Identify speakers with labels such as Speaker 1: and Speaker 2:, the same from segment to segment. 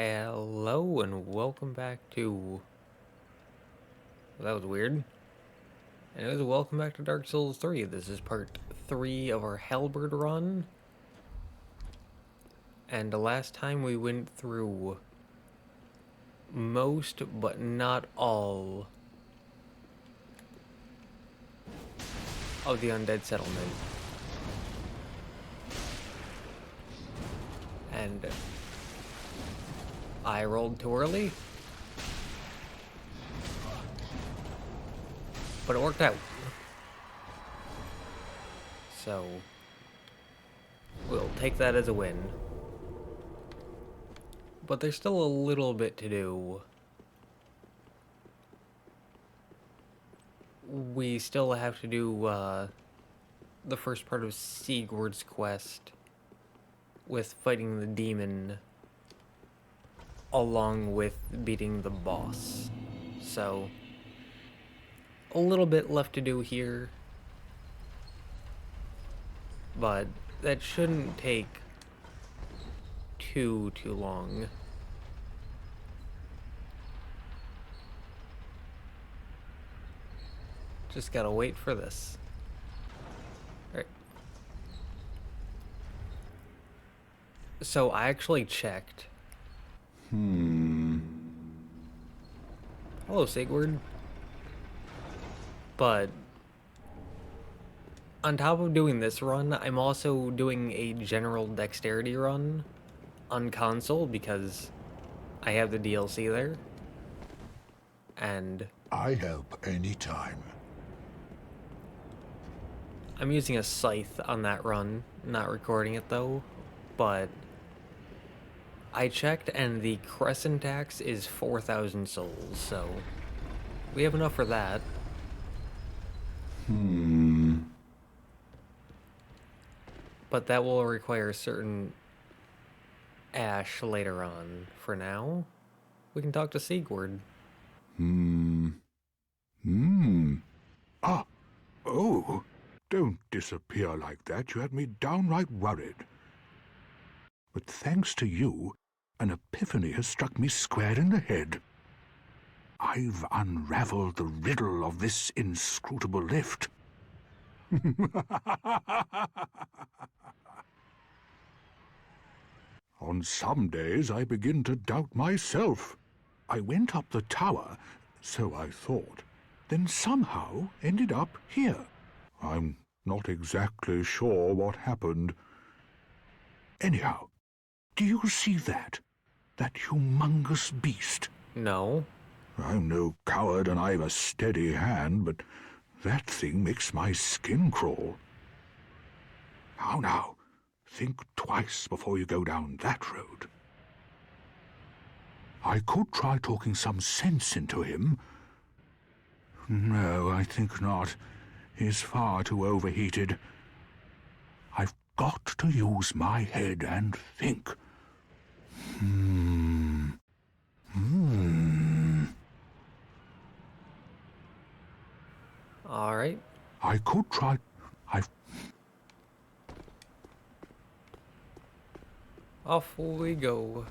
Speaker 1: Hello and welcome back to... Well, that was weird. Anyways, welcome back to Dark Souls 3. This is part 3 of our Halberd run. And the last time we went through most, but not all, of the undead settlement. And I rolled too early, but it worked out. So we'll take that as a win. But there's still a little bit to do. We still have to do the first part of Sigurd's quest with fighting the demon along with beating the boss. So a little bit left to do here, but that shouldn't take too long. Just gotta wait for this. Alright. So I actually checked. Hello, Sigurd. But on top of doing this run, I'm also doing a general dexterity run on console because I have the DLC there. And
Speaker 2: I help anytime.
Speaker 1: I'm using a scythe on that run, not recording it though, but I checked and the crescent tax is 4,000 souls, so we have enough for that. But that will require certain ash later on. For now, we can talk to Sigurd.
Speaker 2: Ah, oh, don't disappear like that. You had me downright worried. But thanks to you, an epiphany has struck me square in the head. I've unraveled the riddle of this inscrutable lift. On some days I begin to doubt myself. I went up the tower, so I thought, then somehow ended up here. I'm not exactly sure what happened. Anyhow, do you see that? That humongous beast?
Speaker 1: No.
Speaker 2: I'm no coward and I've a steady hand, but that thing makes my skin crawl. How now? Think twice before you go down that road. I could try talking some sense into him. No, I think not. He's far too overheated. I've got to use my head and think.
Speaker 1: All right.
Speaker 2: I could try...
Speaker 1: Off we go.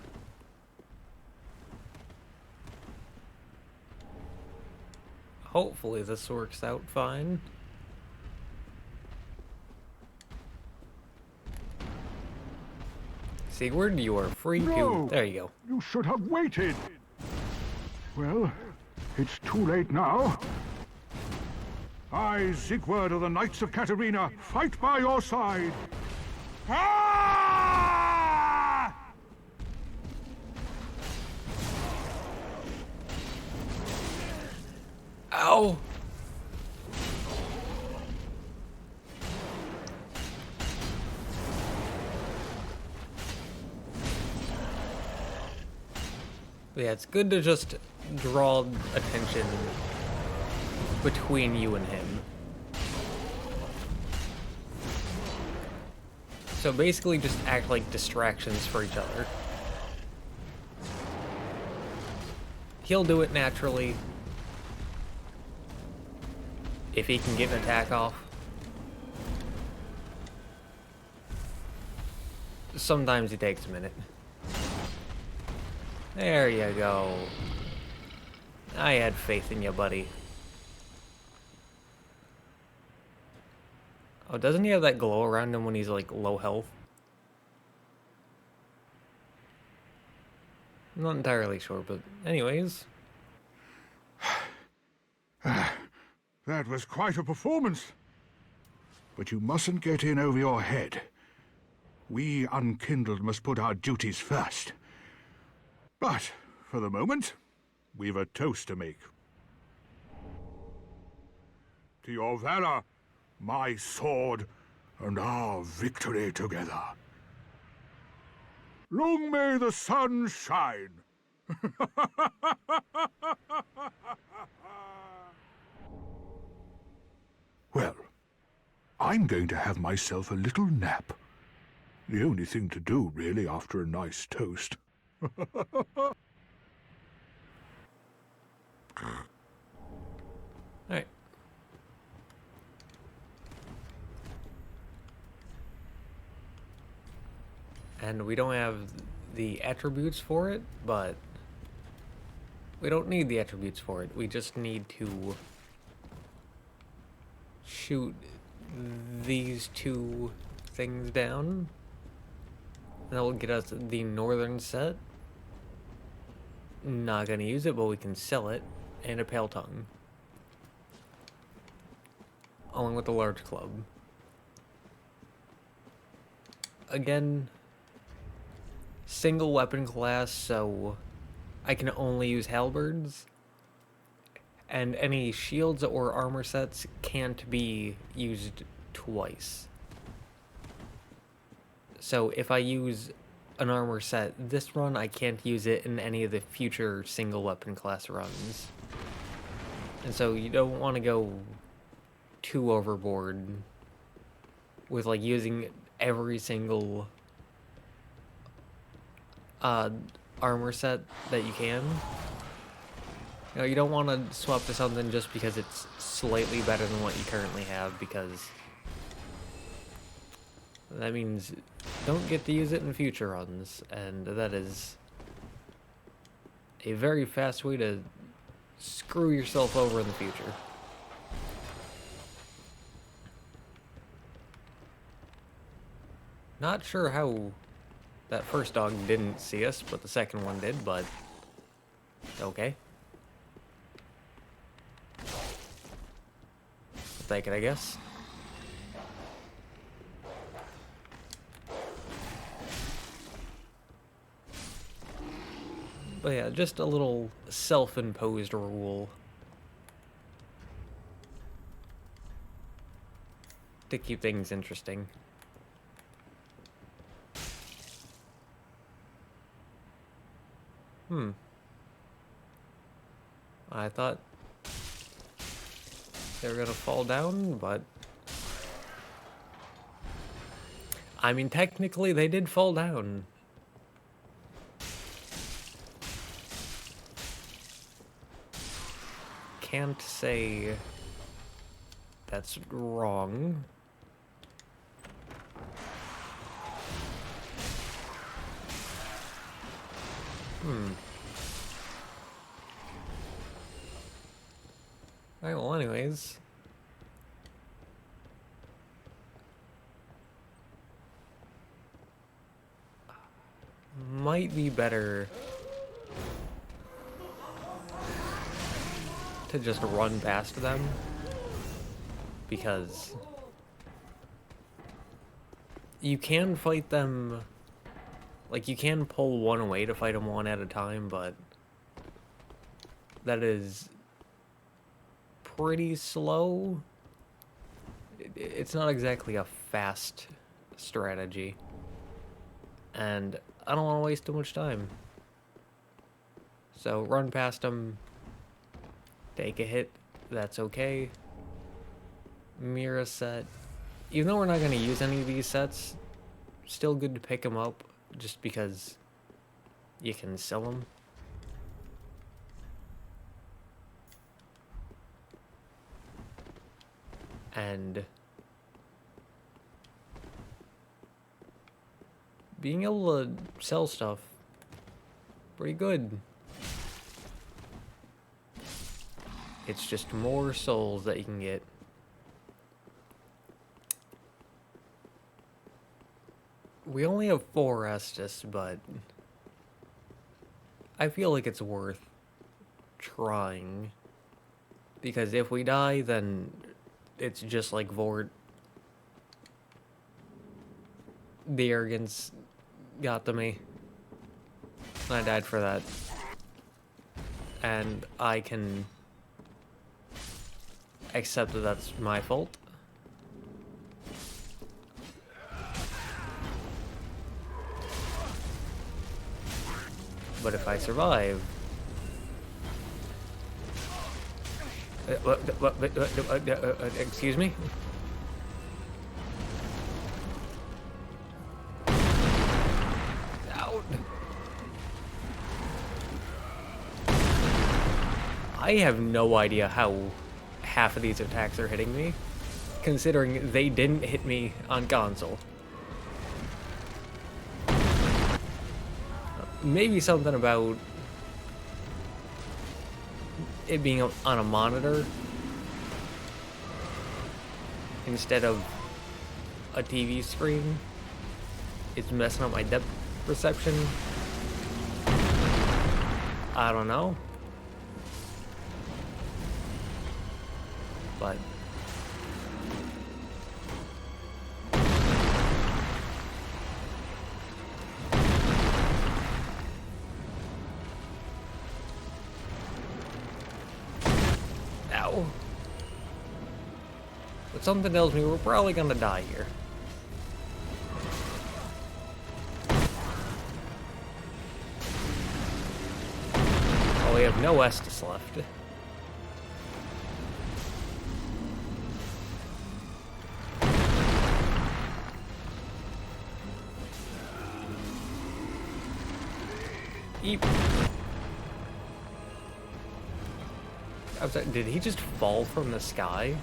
Speaker 1: Hopefully this works out fine. Sigurd, you are free to... There you go.
Speaker 2: You should have waited. Well, it's too late now. I, Sigurd of the Knights of Katarina, fight by your side. Ah!
Speaker 1: Ow! Yeah, it's good to just draw attention between you and him. So basically just act like distractions for each other. He'll do it naturally if he can get an attack off. Sometimes it takes a minute. There you go. I had faith in you, buddy. Oh, doesn't he have that glow around him when he's, like, low health? I'm not entirely sure, but anyways.
Speaker 2: That was quite a performance. But you mustn't get in over your head. We unkindled must put our duties first. But, for the moment, we've a toast to make. To your valor, my sword, and our victory together. Long may the sun shine! Well, I'm going to have myself a little nap. The only thing to do, really, after a nice toast.
Speaker 1: Alright. And we don't have the attributes for it, but we don't need the attributes for it. We just need to shoot these two things down. And that will get us the northern set. Not gonna use it, but we can sell it. And a pale tongue. Along with the large club. Again, single weapon class, so I can only use halberds. And any shields or armor sets can't be used twice. So if I use an armor set this run, I can't use it in any of the future single weapon class runs. And so you don't want to go too overboard with like using every single armor set that you can. You know, you don't want to swap to something just because it's slightly better than what you currently have, because that means don't get to use it in future runs, and that is a very fast way to screw yourself over in the future. Not sure how that first dog didn't see us, but the second one did, but okay. I'll take it, I guess. But yeah, just a little self-imposed rule to keep things interesting. I thought they were gonna fall down, but I mean, technically they did fall down. Can't say that's wrong. Alright, well anyways. Might be better to just run past them, because you can fight them, like you can pull one away to fight them one at a time, but that is pretty slow. It's not exactly a fast strategy, and I don't want to waste too much time. So run past them, take a hit, that's okay. Mirror set. Even though we're not going to use any of these sets, still good to pick them up just because you can sell them. And being able to sell stuff pretty good. It's just more souls that you can get. We only have 4 Estus, but I feel like it's worth trying. Because if we die, then it's just like Vort. The arrogance got to me. And I died for that. And I can accept that that's my fault. But if I survive... excuse me? Out. I have no idea how half of these attacks are hitting me, considering they didn't hit me on console. Maybe something about it being on a monitor instead of a TV screen is messing up my depth perception. I don't know. But ow. But something tells me we're probably gonna die here. Oh, we have no Estus left. Eep. I was like, did he just fall from the sky?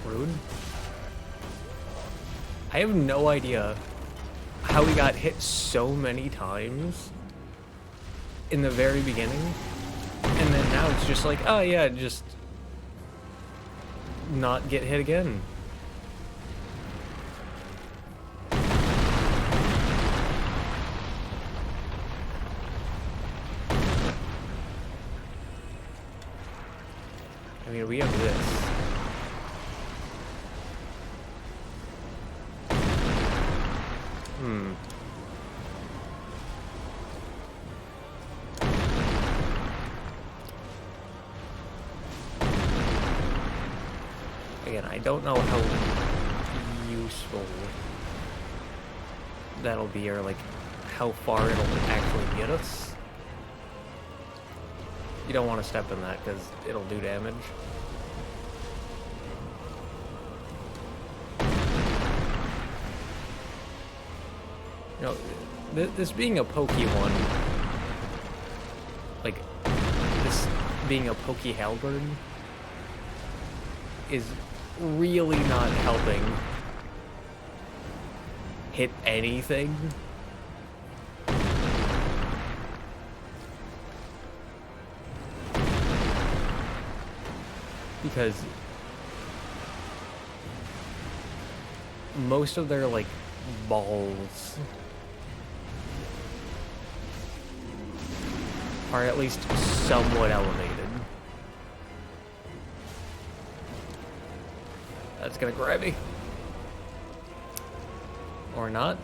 Speaker 1: Rude. I have no idea how he got hit so many times in the very beginning. And then now it's just like, oh yeah, just not get hit again. I mean, we have this. Again, I don't know how useful that'll be, or like how far it'll actually get us. You don't want to step in that because it'll do damage. You know, this being a pokey one, like this being a pokey Halberd, is really not helping hit anything. Because most of their, like, balls are at least somewhat elevated. That's gonna grab me. Or not.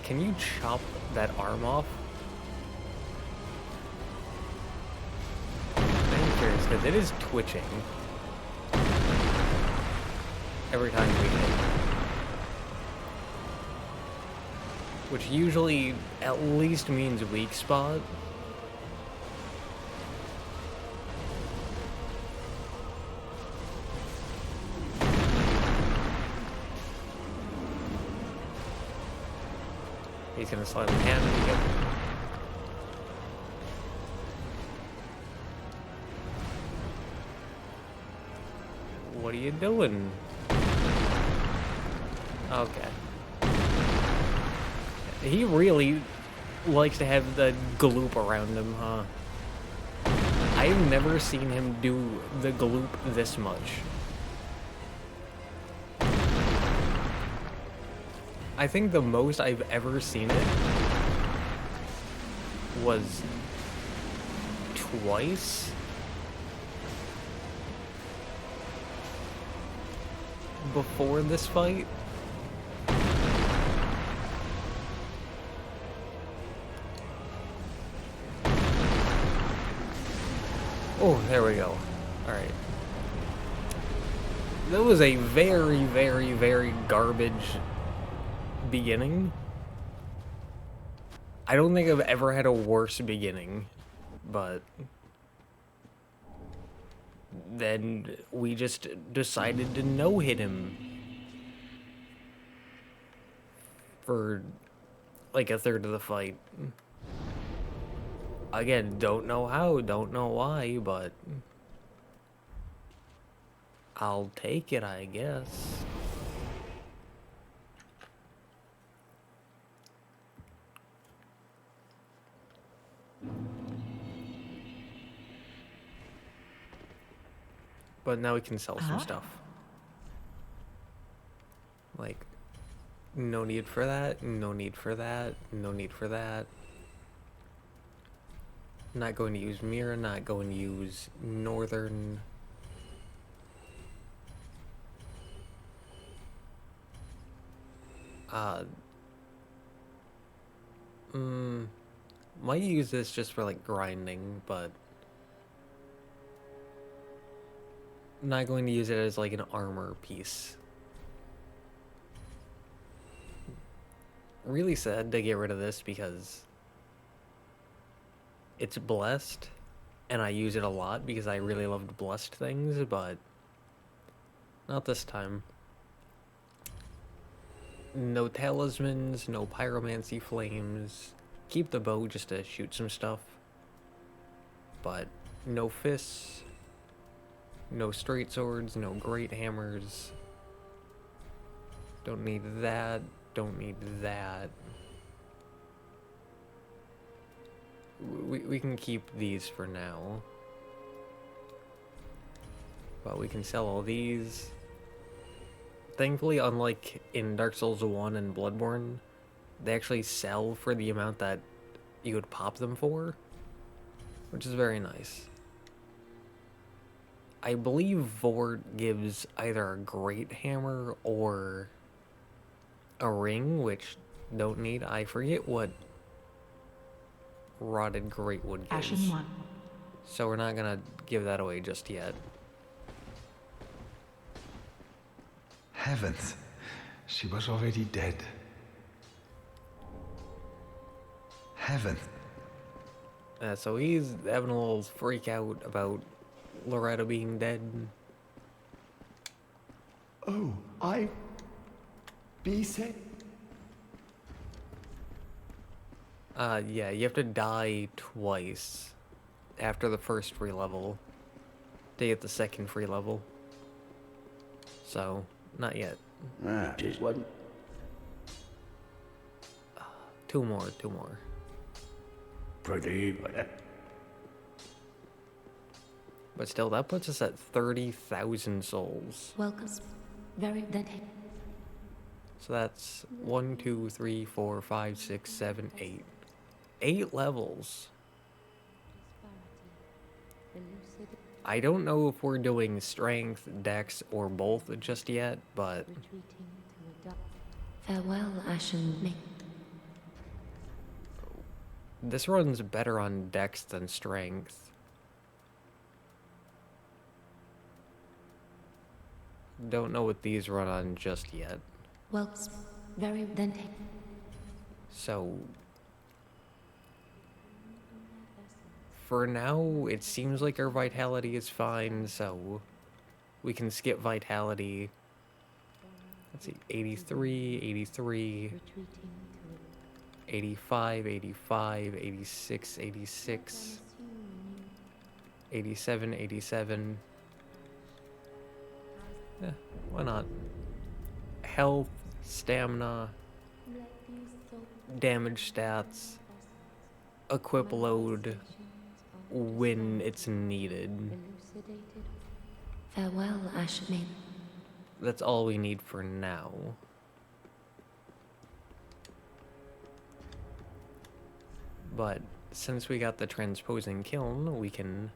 Speaker 1: Can you chop that arm off? I'm curious, because it is twitching every time we hit. which usually at least means weak spot. He's gonna slam the hand. Yep. What are you doing? Okay. He really likes to have the gloop around him, huh? I've never seen him do the gloop this much. I think the most I've ever seen it was twice. Before this fight. Oh, there we go. Alright. That was a very, very, very garbage beginning. I don't think I've ever had a worse beginning, but then we just decided to no-hit him for like a third of the fight. Again, don't know how, don't know why, but I'll take it, I guess. But now we can sell some stuff. Like, no need for that, no need for that, no need for that. Not going to use Mira, not going to use Northern. Might use this just for like grinding, but not going to use it as like an armor piece. Really sad to get rid of this because it's blessed, and I use it a lot because I really loved blessed things, but not this time. No talismans, no pyromancy flames. Keep the bow just to shoot some stuff. But no fists, no straight swords, no great hammers. Don't need that, don't need that. We can keep these for now. But we can sell all these. Thankfully, unlike in Dark Souls 1 and Bloodborne, they actually sell for the amount that you would pop them for, which is very nice. I believe Vort gives either a great hammer or a ring, which don't need. I forget what rotted greatwood gives. So we're not gonna give that away just yet.
Speaker 3: Heavens, she was already dead. Heaven.
Speaker 1: So he's having a little freak out about Loretta being dead.
Speaker 4: Oh, be safe.
Speaker 1: Yeah, you have to die twice after the first free level to get the second free level. So, not yet.
Speaker 4: Just wasn't.
Speaker 1: Two more.
Speaker 4: Pretty.
Speaker 1: But still, that puts us at 30,000 souls.
Speaker 5: Welcome. Very then.
Speaker 1: So that's 1, 2, 3, 4, 5, 6, 7, 8. 8 levels. I don't know if we're doing strength, dex, or both just yet, but
Speaker 5: Farewell, Ashen Ming.
Speaker 1: this runs better on dex than strength. Don't know what these run on just yet.
Speaker 5: Well, very then.
Speaker 1: So, for now, it seems like our vitality is fine, so we can skip vitality. Let's see, 83, 83, 85, 85, 86, 86, 87, 87. Yeah, why not? Health, stamina, damage stats, equip load when it's needed.
Speaker 5: Farewell, Ashmain.
Speaker 1: That's all we need for now. But since we got the transposing kiln, we can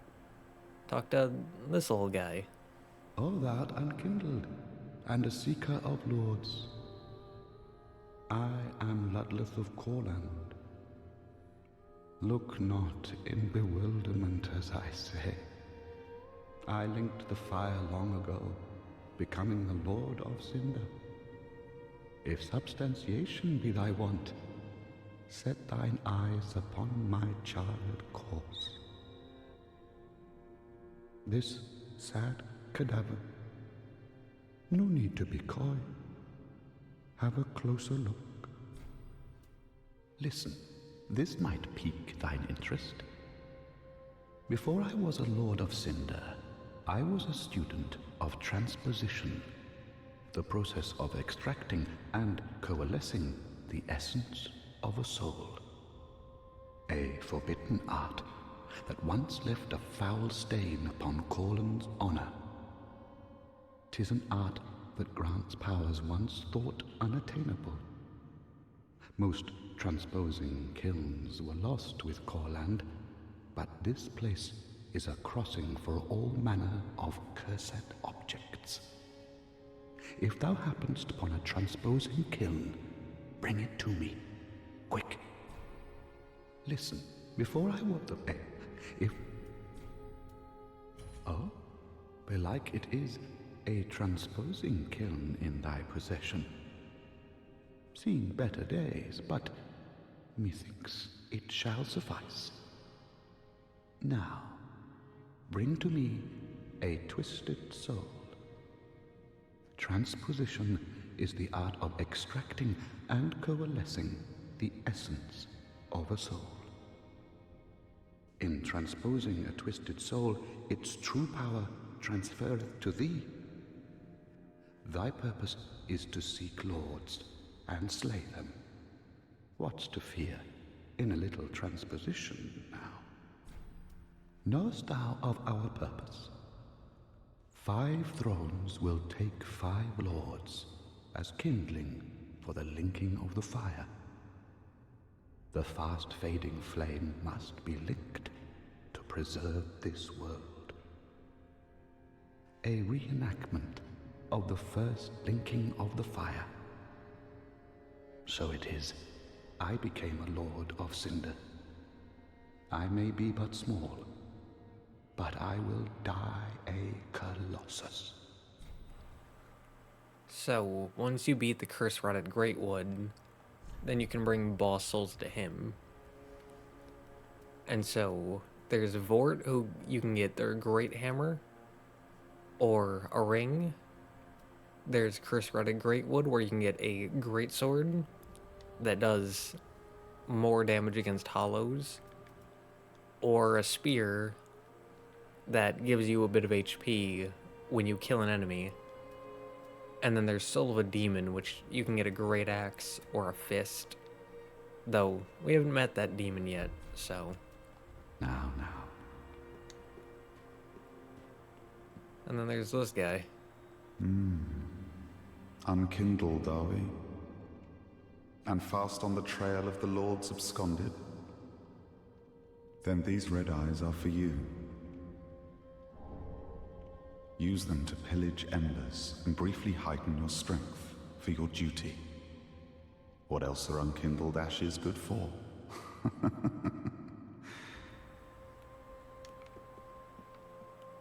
Speaker 1: talk to this little guy.
Speaker 3: O thou unkindled, and a seeker of lords, I am Ludleth of Corland. Look not in bewilderment as I say. I linked the fire long ago, becoming the Lord of Cinder. If substantiation be thy want, set thine eyes upon my charred corse. This sad cadaver, no need to be coy. Have a closer look. Listen, this might pique thine interest. Before I was a Lord of Cinder, I was a student of transposition, the process of extracting and coalescing the essence of a soul. A forbidden art that once left a foul stain upon Corland's honor. 'Tis an art that grants powers once thought unattainable. Most transposing kilns were lost with Corland, but this place is a crossing for all manner of cursed objects. If thou happenst upon a transposing kiln, bring it to me, quick. Listen, before I walk the bed, if... Oh, belike it is a transposing kiln in thy possession. Seen better days, but methinks it shall suffice. Now, bring to me a twisted soul. Transposition is the art of extracting and coalescing the essence of a soul. In transposing a twisted soul, its true power transferreth to thee. Thy purpose is to seek lords and slay them. What's to fear in a little transposition now? Knowest thou of our purpose? 5 thrones will take 5 lords as kindling for the linking of the fire. The fast-fading flame must be linked to preserve this world. A reenactment of the first linking of the fire. So it is, I became a Lord of Cinder. I may be but small, but I will die a Colossus.
Speaker 1: So, once you beat the curse-rotted Greatwood, then you can bring boss souls to him. And so, there's Vort, who you can get their Great Hammer, or a ring. There's curse-rotted Greatwood, where you can get a Great Sword that does more damage against hollows, or a spear that gives you a bit of HP when you kill an enemy. And then there's Soul of a Demon, which you can get a Great Axe or a Fist. Though, we haven't met that demon yet, so...
Speaker 3: Now.
Speaker 1: And then there's this guy.
Speaker 6: Unkindled, are we? And fast on the trail of the Lords absconded? Then these red eyes are for you. Use them to pillage embers and briefly heighten your strength for your duty. What else are unkindled ashes good for?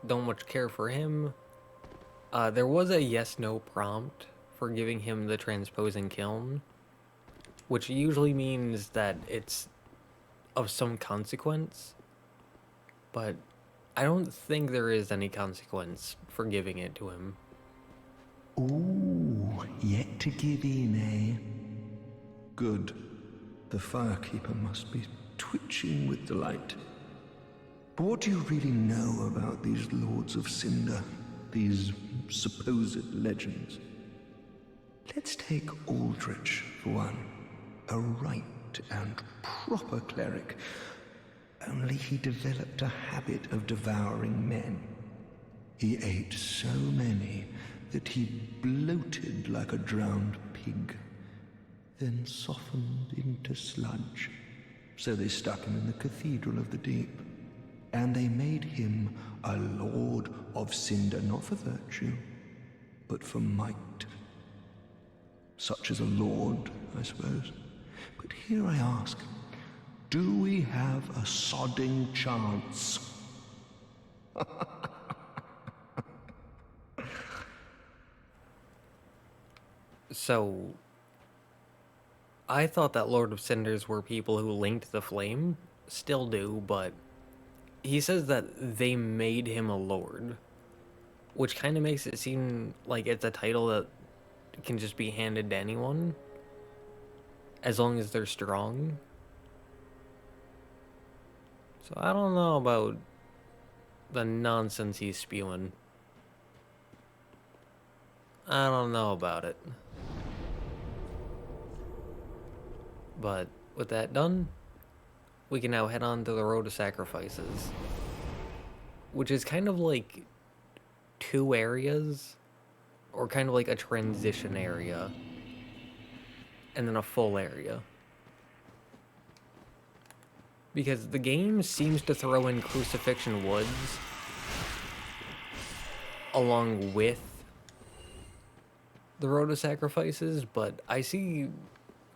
Speaker 1: Don't much care for him. There was a yes-no prompt for giving him the transposing kiln. which usually means that it's of some consequence, but I don't think there is any consequence for giving it to him.
Speaker 7: Ooh, yet to give in, eh? Good. The firekeeper must be twitching with delight. But what do you really know about these Lords of Cinder, these supposed legends? Let's take Aldrich, for one. A right and proper cleric. Only he developed a habit of devouring men. He ate so many that he bloated like a drowned pig, then softened into sludge. So they stuck him in the Cathedral of the Deep, and they made him a Lord of Cinder, not for virtue, but for might. Such as a lord, I suppose. But here I ask, do we have a sodding chance?
Speaker 1: So, I thought that Lord of Cinders were people who linked the flame. Still do, but he says that they made him a lord, which kind of makes it seem like it's a title that can just be handed to anyone, as long as they're strong. So I don't know about the nonsense he's spewing. I don't know about it. But with that done, we can now head on to the Road of Sacrifices, which is kind of like 2 areas, or kind of like a transition area, and then a full area. Because the game seems to throw in Crucifixion Woods along with the Road of Sacrifices, but I see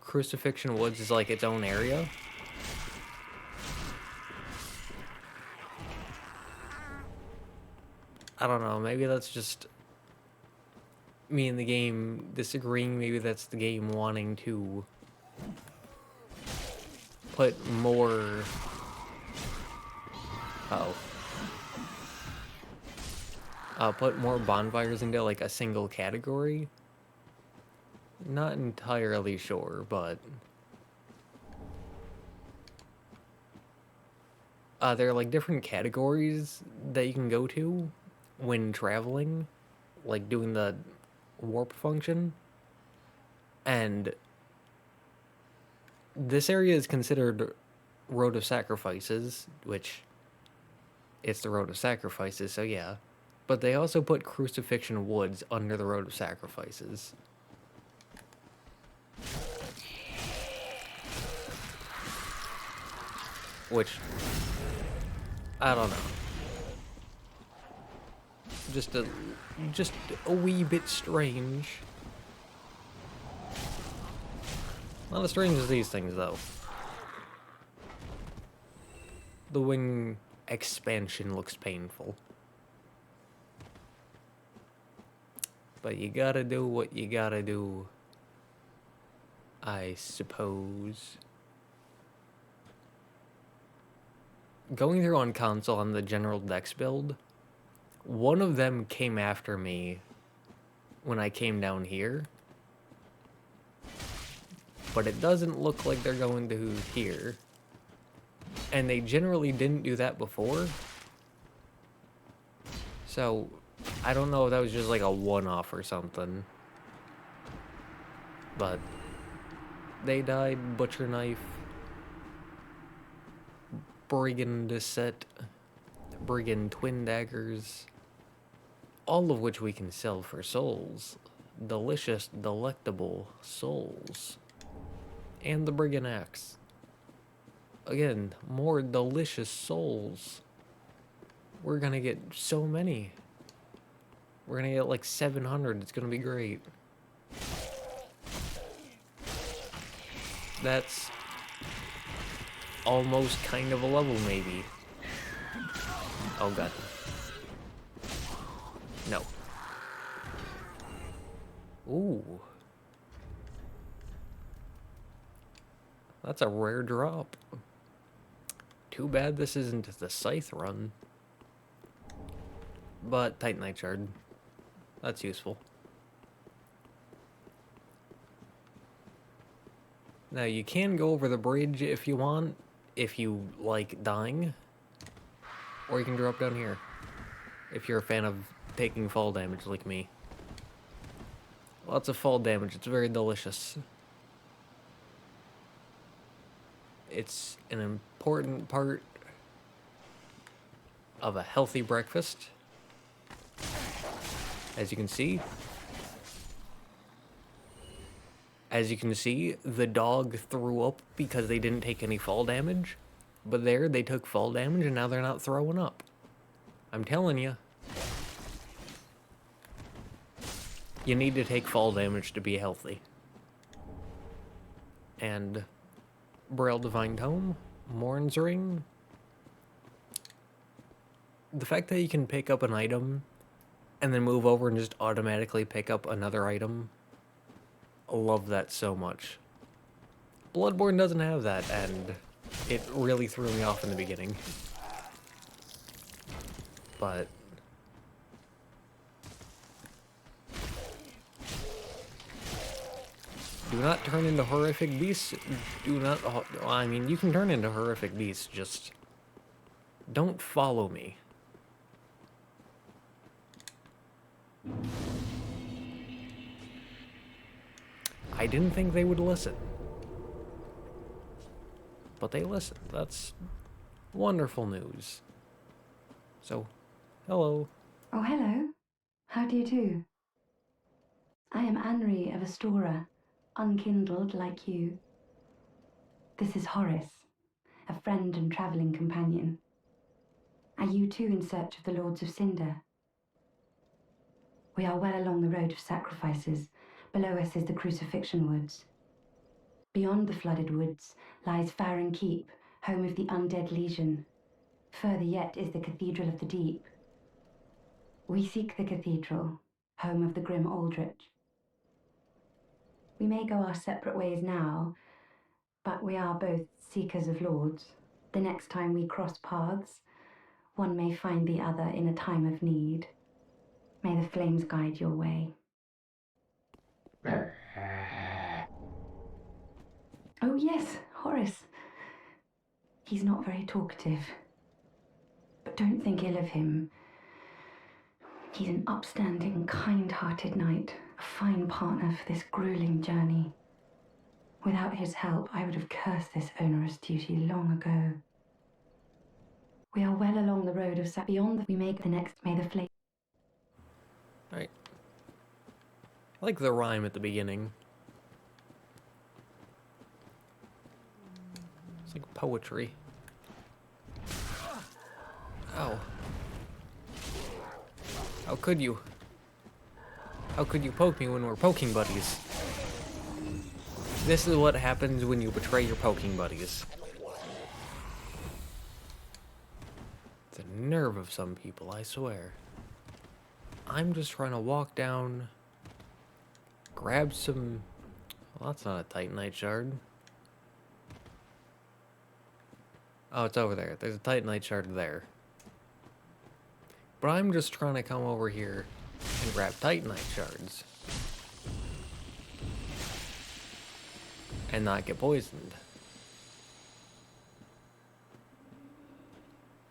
Speaker 1: Crucifixion Woods as like its own area. I don't know, maybe that's just me and the game disagreeing. Maybe that's the game wanting to put more... put more bonfires into like a single category. Not entirely sure, but there are like different categories that you can go to when traveling, like doing the warp function. And this area is considered Road of Sacrifices, which it's the Road of Sacrifices, so yeah. But they also put Crucifixion Woods under the Road of Sacrifices. Which, I don't know. Just a wee bit strange. Not as strange as these things, though. The wing expansion looks painful. But you gotta do what you gotta do, I suppose. Going through on console on the general Dex build, one of them came after me when I came down here. But it doesn't look like they're going to here. And they generally didn't do that before. So, I don't know if that was just like a one-off or something. But they died. Butcher Knife, Brigand set, Brigand Twin Daggers, all of which we can sell for souls. Delicious, delectable souls. And the Brigand Axe. Again, more delicious souls. We're gonna get so many. We're gonna get like 700. It's gonna be great. That's almost kind of a level, maybe. Oh god. No. Ooh. That's a rare drop. Too bad this isn't the Scythe run. But Titanite Shard. That's useful. Now you can go over the bridge if you want, if you like dying. Or you can drop down here. If you're a fan of taking fall damage like me. Lots of fall damage, it's very delicious. It's an important part of a healthy breakfast. As you can see, the dog threw up because they didn't take any fall damage. But there, they took fall damage and now they're not throwing up. I'm telling you. You need to take fall damage to be healthy. And Braille Divine Tome, Morn's Ring. The fact that you can pick up an item and then move over and just automatically pick up another item. I love that so much. Bloodborne doesn't have that, and it really threw me off in the beginning. But do not turn into horrific beasts. Do not... I mean, you can turn into horrific beasts, just don't follow me. I didn't think they would listen. But they listened. That's wonderful news. So, hello.
Speaker 5: Oh, hello. How do you do? I am Anri of Astora, unkindled like you. This is Horace, a friend and travelling companion. Are you too in search of the Lords of Cinder? We are well along the road of sacrifices. Below us is the Crucifixion Woods. Beyond the flooded woods lies Farron Keep, home of the Undead Legion. Further yet is the Cathedral of the Deep. We seek the cathedral, home of the grim Aldrich. We may go our separate ways now, but we are both seekers of lords. The next time we cross paths, one may find the other in a time of need. May the flames guide your way. Oh yes, Horace. He's not very talkative. But don't think ill of him. He's an upstanding, kind-hearted knight, a fine partner for this grueling journey. Without his help, I would have cursed this onerous duty long ago. We are well along the road of beyond. We make the next. May the flame.
Speaker 1: Alright. I like the rhyme at the beginning. It's like poetry. Ow. How could you? How could you poke me when we're poking buddies? This is what happens when you betray your poking buddies. The nerve of some people, I swear. I'm just trying to walk down, grab some... Well, that's not a Titanite shard. Oh, it's over there. There's a Titanite shard there. But I'm just trying to come over here and grab Titanite shards. And not get poisoned.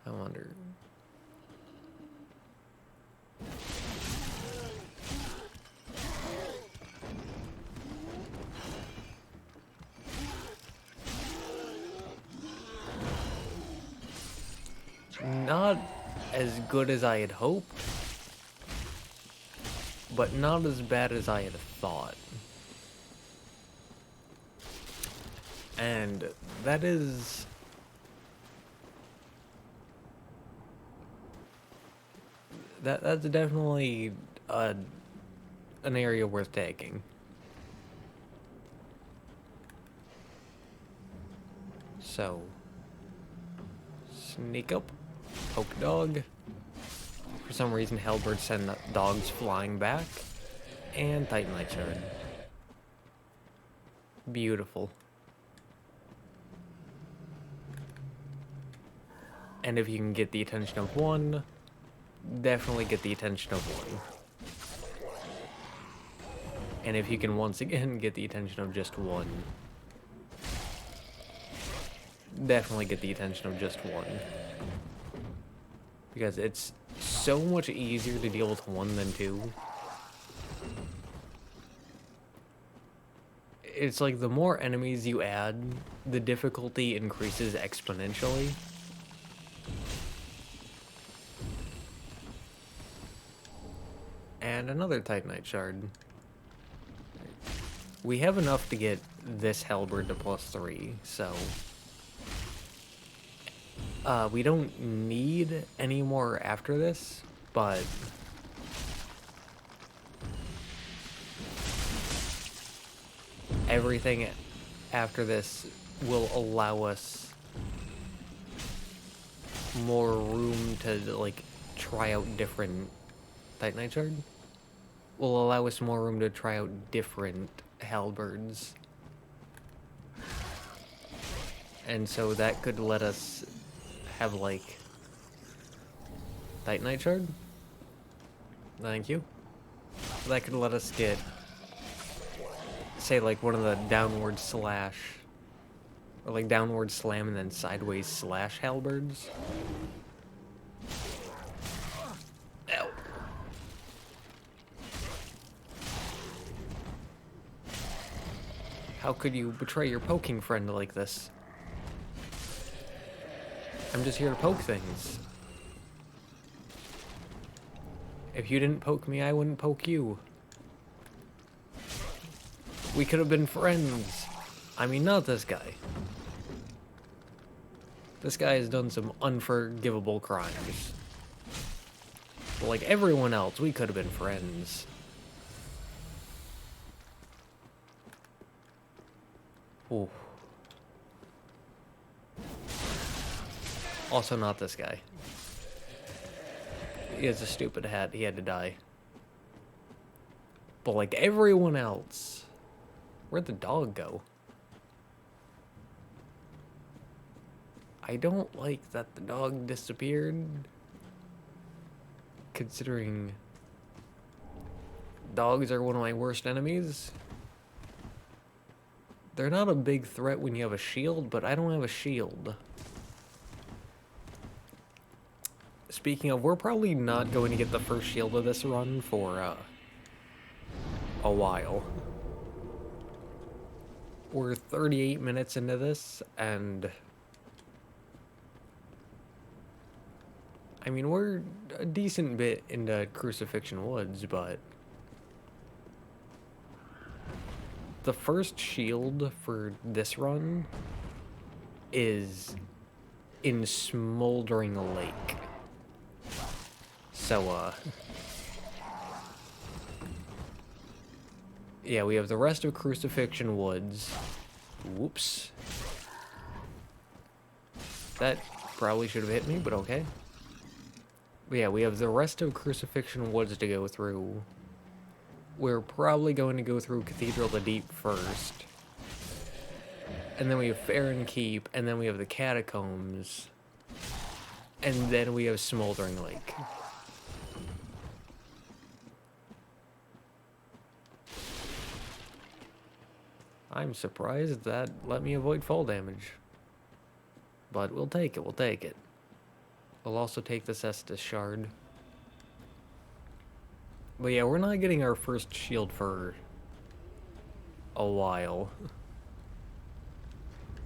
Speaker 1: I wonder... Not as good as I had hoped, but not as bad as I had thought. And that is... That's definitely an area worth taking. So, sneak up, poke dog. For some reason, Halberd send dogs flying back, and Titanite shard. Beautiful. And if you can get the attention of one, definitely get the attention of one. And if you can once again get the attention of just one, definitely get the attention of just one. Because it's so much easier to deal with one than two. It's like the more enemies you add, the difficulty increases exponentially. And another Titanite shard. We have enough to get this Halberd to +3, so... we don't need any more after this, but... everything after this will allow us more room to, like, try out different... Titanite shard? Will allow us more room to try out different halberds. And so that could let us have, like... Titanite shard? Thank you. That could let us get... say, like, one of the downward slash... or, like, downward slam and then sideways slash halberds. Ow. How could you betray your poking friend like this? I'm just here to poke things. If you didn't poke me, I wouldn't poke you. We could have been friends. I mean, not this guy. This guy has done some unforgivable crimes. But like everyone else, we could have been friends. Ooh. Also not this guy. He has a stupid hat, he had to die. But like everyone else... Where'd the dog go? I don't like that the dog disappeared. Considering... dogs are one of my worst enemies. They're not a big threat when you have a shield, but I don't have a shield. Speaking of, we're probably not going to get the first shield of this run for, a while. We're 38 minutes into this, and... I mean, we're a decent bit into Crucifixion Woods, but... the first shield for this run is in Smoldering Lake. So, yeah, we have the rest of Crucifixion Woods. Whoops. That probably should have hit me, but okay. But yeah, we have the rest of Crucifixion Woods to go through. We're probably going to go through Cathedral of the Deep first. And then we have Farron Keep, and then we have the Catacombs. And then we have Smoldering Lake. I'm surprised that let me avoid fall damage. But we'll take it, we'll take it. We'll also take this Estus shard. But yeah, we're not getting our first shield for a while.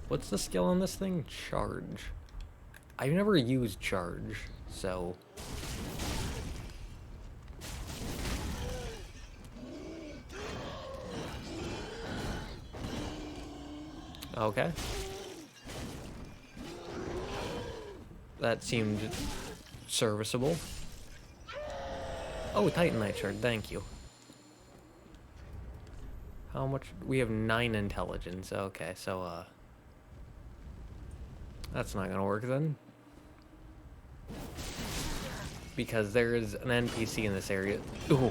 Speaker 1: What's the skill on this thing? Charge. I've never used charge, so... Okay. That seemed serviceable. Oh, Titanite shard, thank you. How much? We have 9 intelligence. Okay, so, that's not gonna work then. Because there is an NPC in this area. Ooh.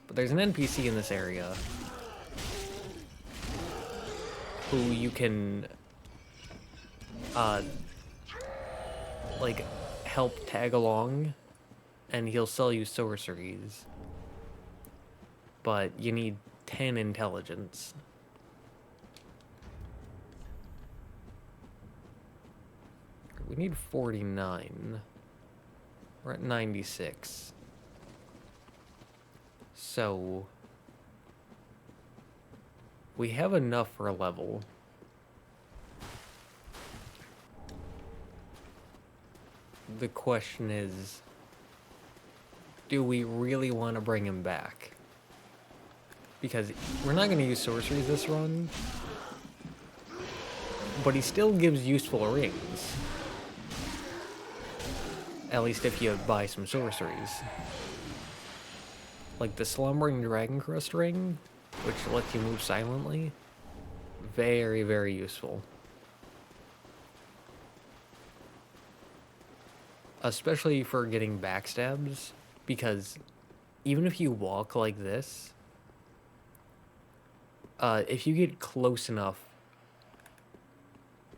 Speaker 1: But there's an NPC in this area who you can, like, help tag along, and he'll sell you sorceries. But you need 10 intelligence. We need 49. We're at 96. So we have enough for a level. The question is, do we really want to bring him back? Because we're not going to use sorceries this run, but he still gives useful rings. At least if you buy some sorceries. Like the Slumbering Dragon Crest ring, which lets you move silently. Very, very useful. Especially for getting backstabs, because even if you walk like this, if you get close enough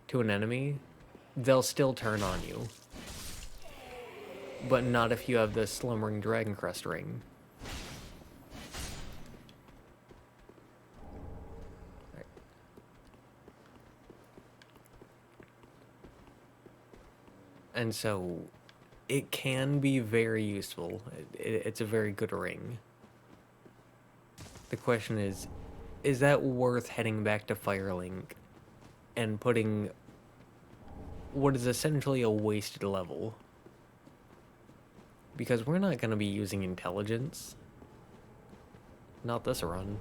Speaker 1: to an enemy, they'll still turn on you. But not if you have the Slumbering Dragon Crest ring. Right. And so, it can be very useful. It's a very good ring. The question is that worth heading back to Firelink and putting what is essentially a wasted level? Because we're not going to be using intelligence. Not this run.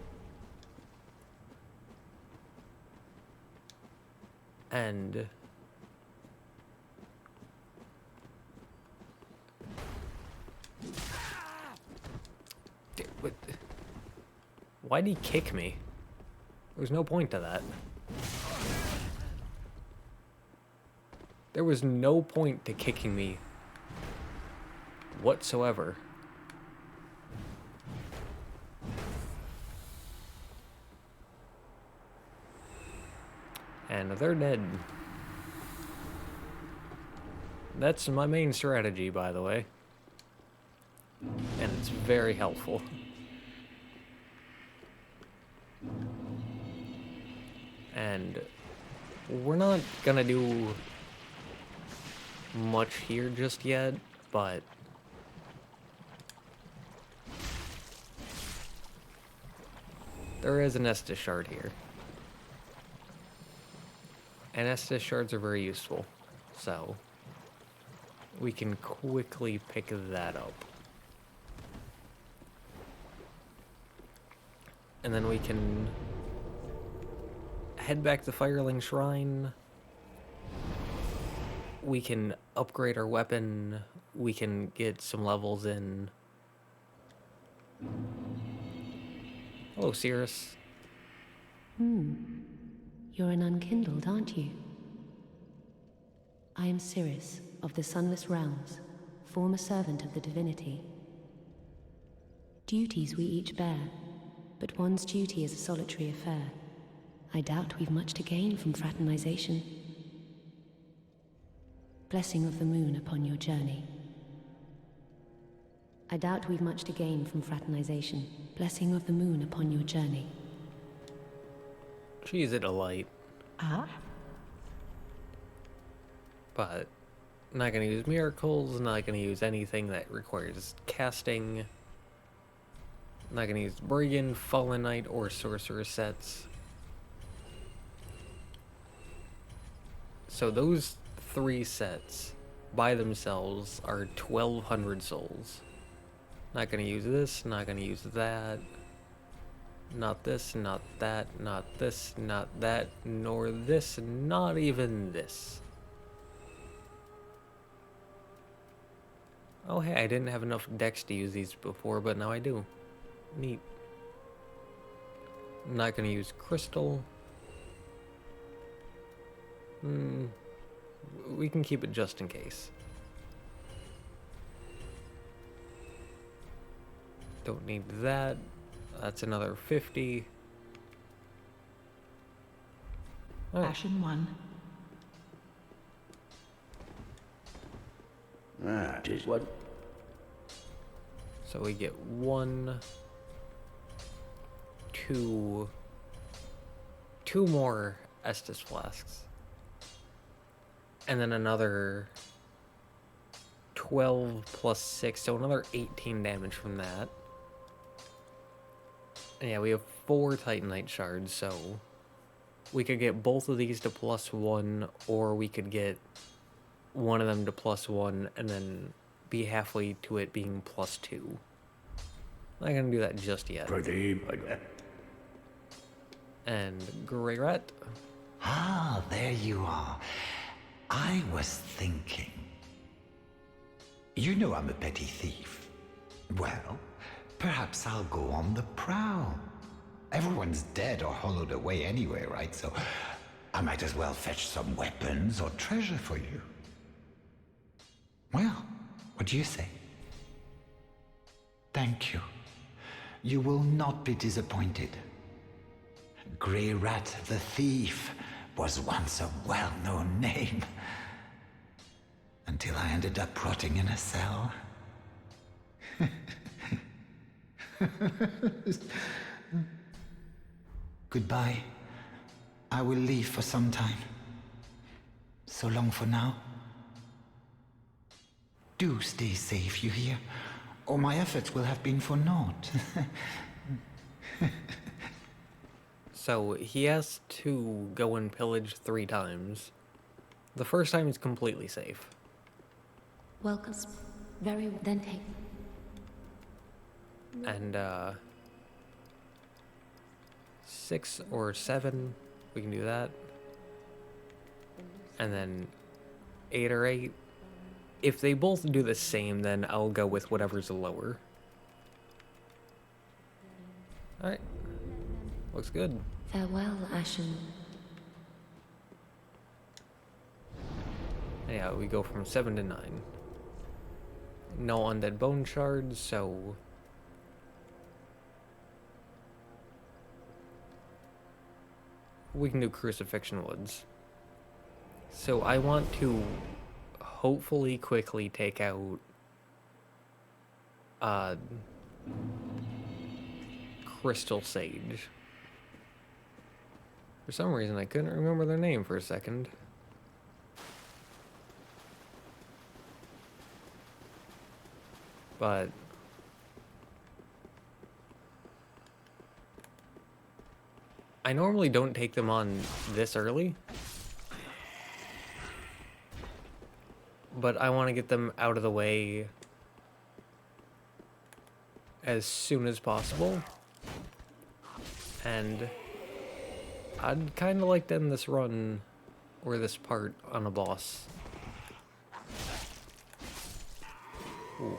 Speaker 1: And why'd he kick me? There was no point to that. There was no point to kicking me whatsoever. And they're dead. That's my main strategy, by the way. And it's very helpful. And we're not gonna do much here just yet, but there is an Estus shard here. And Estus shards are very useful, so we can quickly pick that up. And then we can head back to Firelink Shrine. We can upgrade our weapon. We can get some levels in. Hello, Cirrus.
Speaker 8: You're an unkindled, aren't you? I am Cirrus of the Sunless Realms, former servant of the divinity. Duties we each bear, but one's duty is a solitary affair. I doubt we've much to gain from fraternization. Blessing of the moon upon your journey. I doubt we've much to gain from fraternization. Blessing of the moon upon your journey.
Speaker 1: She's a delight.
Speaker 8: Ah?
Speaker 1: But not gonna use miracles, not gonna use anything that requires casting. Not gonna use Brigand, Fallen Knight, or Sorcerer sets. So those 3 sets by themselves are 1,200 souls. Not gonna use this, not gonna use that. Not this, not that, not this, not that, nor this, not even this. Oh hey, I didn't have enough dex to use these before, but now I do. Neat. I'm not gonna use crystal. We can keep it just in case. Don't need that. That's another 50. Oh.
Speaker 9: Ashen one.
Speaker 4: That is what...
Speaker 1: So we get 1, 2, 2 more Estus flasks. And then another 12 plus 6, so another 18 damage from that. And yeah, we have 4 Titanite shards, so we could get both of these to +1, or we could get one of them to +1 and then be halfway to it being +2. I'm not gonna do that just yet.
Speaker 4: Pretty, but...
Speaker 1: And Greyrat.
Speaker 9: Ah, there you are. I was thinking. You know I'm a petty thief. Well, perhaps I'll go on the prowl. Everyone's dead or hollowed away anyway, right? So I might as well fetch some weapons or treasure for you. Well, what do you say? Thank you. You will not be disappointed. Greyrat the Thief was once a well-known name. Until I ended up rotting in a cell. Goodbye. I will leave for some time. So long for now. Do stay safe, you hear? Or my efforts will have been for naught.
Speaker 1: So he has to go and pillage 3 times. The first time is completely safe.
Speaker 8: Welcome. Very well. Then take.
Speaker 1: And 6 or 7, we can do that. And then 8 or 8. If they both do the same, then I'll go with whatever's lower. Alright. Looks good.
Speaker 8: Farewell, Ashen.
Speaker 1: Yeah, we go from 7 to 9. No undead bone shards, so... we can do Crucifixion Woods. So I want to hopefully quickly take out... Crystal Sage. For some reason, I couldn't remember their name for a second. But... I normally don't take them on this early. But I want to get them out of the way as soon as possible. And I'd kind of like to end this run, or this part, on a boss. Ooh.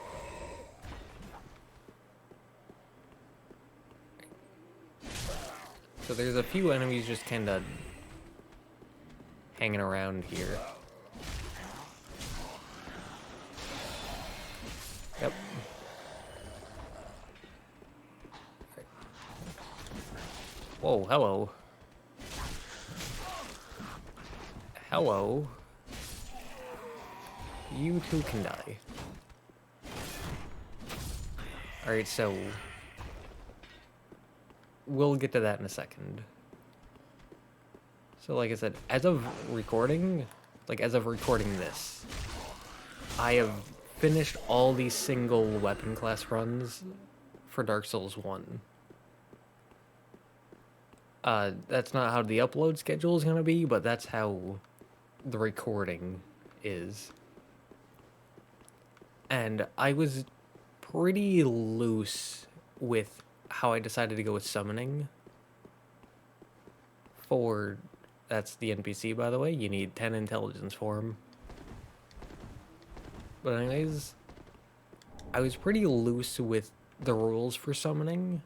Speaker 1: So there's a few enemies just kind of hanging around here. Yep. Whoa, hello. Hello. You too can die. Alright, so... we'll get to that in a second. So like I said, as of recording this, I have finished all these single weapon class runs for Dark Souls 1. That's not how the upload schedule is going to be, but that's how the recording is. And I was pretty loose with how I decided to go with summoning. That's the NPC, by the way. You need 10 intelligence for him. But anyways, I was pretty loose with the rules for summoning,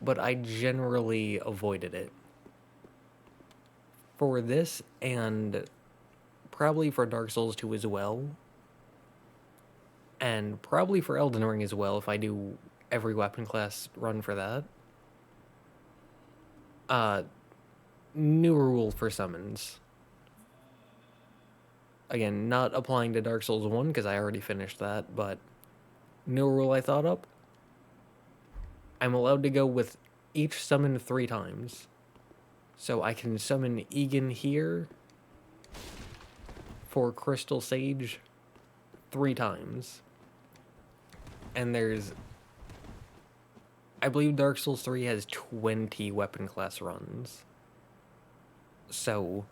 Speaker 1: but I generally avoided it. For this, and probably for Dark Souls 2 as well, and probably for Elden Ring as well, if I do every weapon class run for that. New rule for summons. Again, not applying to Dark Souls 1 because I already finished that, but new rule I thought up. I'm allowed to go with each summon 3 times. So I can summon Egan here for Crystal Sage 3 times. And there's... I believe Dark Souls 3 has 20 weapon class runs. So,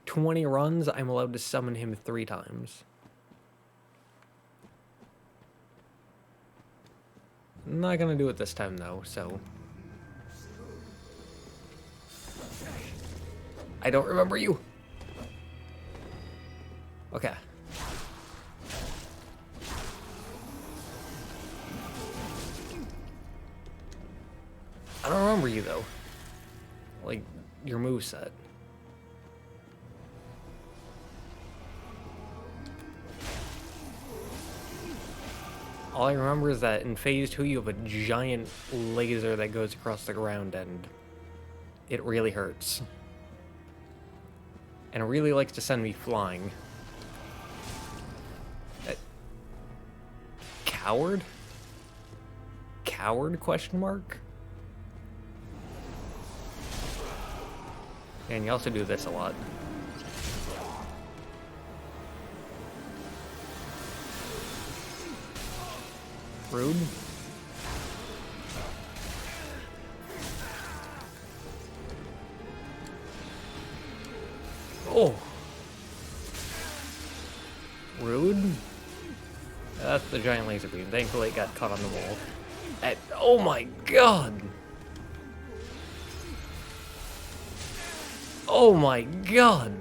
Speaker 1: 20 runs, I'm allowed to summon him 3 times. I'm not gonna do it this time though, so... I don't remember you! Okay. I don't remember you though. Like, your moveset. All I remember is that in Phase 2 you have a giant laser that goes across the ground and it really hurts. And it really likes to send me flying. Coward? Coward, question mark? And you also do this a lot. Rude. Oh. Rude. That's the giant laser beam. Thankfully it got caught on the wall. Oh my god. Oh my god.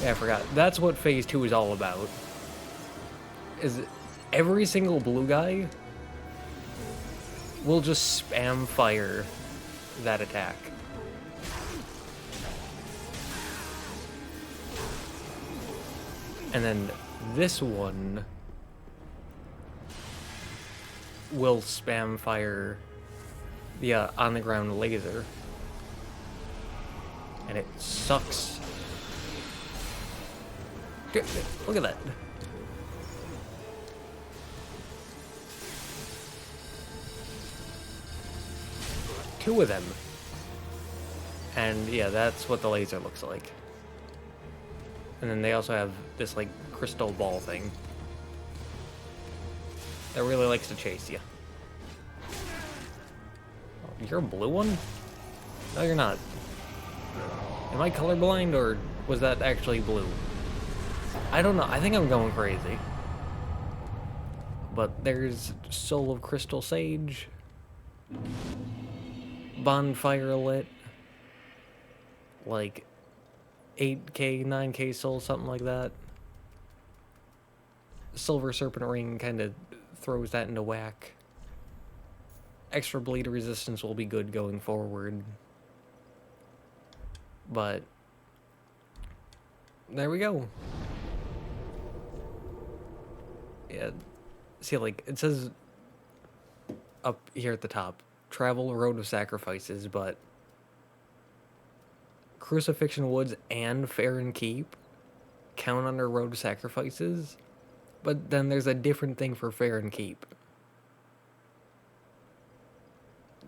Speaker 1: Yeah, I forgot. That's what Phase 2 is all about. Is every single blue guy will just spam fire that attack. And then this one will spam fire the on the ground laser. And it sucks. Look at that. Two of them. And yeah, that's what the laser looks like. And then they also have this like crystal ball thing that really likes to chase you. Oh, you're a blue one? No, you're not. Am I colorblind or was that actually blue? I don't know. I think I'm going crazy. But there's Soul of Crystal Sage. Bonfire lit. Like 8k, 9k soul, something like that. Silver Serpent Ring kind of throws that into whack. Extra bleed resistance will be good going forward. But there we go. Yeah, see, like, it says up here at the top, travel Road of Sacrifices, but Crucifixion Woods and Farron Keep count under Road of Sacrifices, but then there's a different thing for Farron Keep.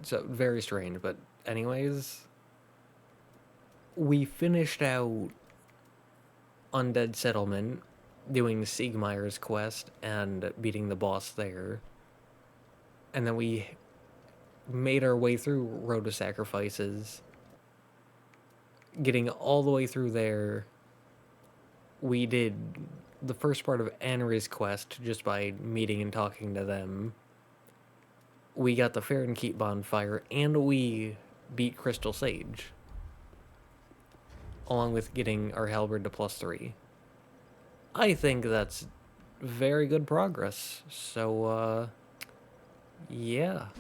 Speaker 1: So, very strange, but anyways, we finished out Undead Settlement, doing Siegmeyer's quest and beating the boss there. And then we made our way through Road of Sacrifices. Getting all the way through there, we did the first part of Anri's quest just by meeting and talking to them. We got the Farron Keep bonfire, and we beat Crystal Sage. Along with getting our Halberd to +3. I think that's very good progress. So, yeah.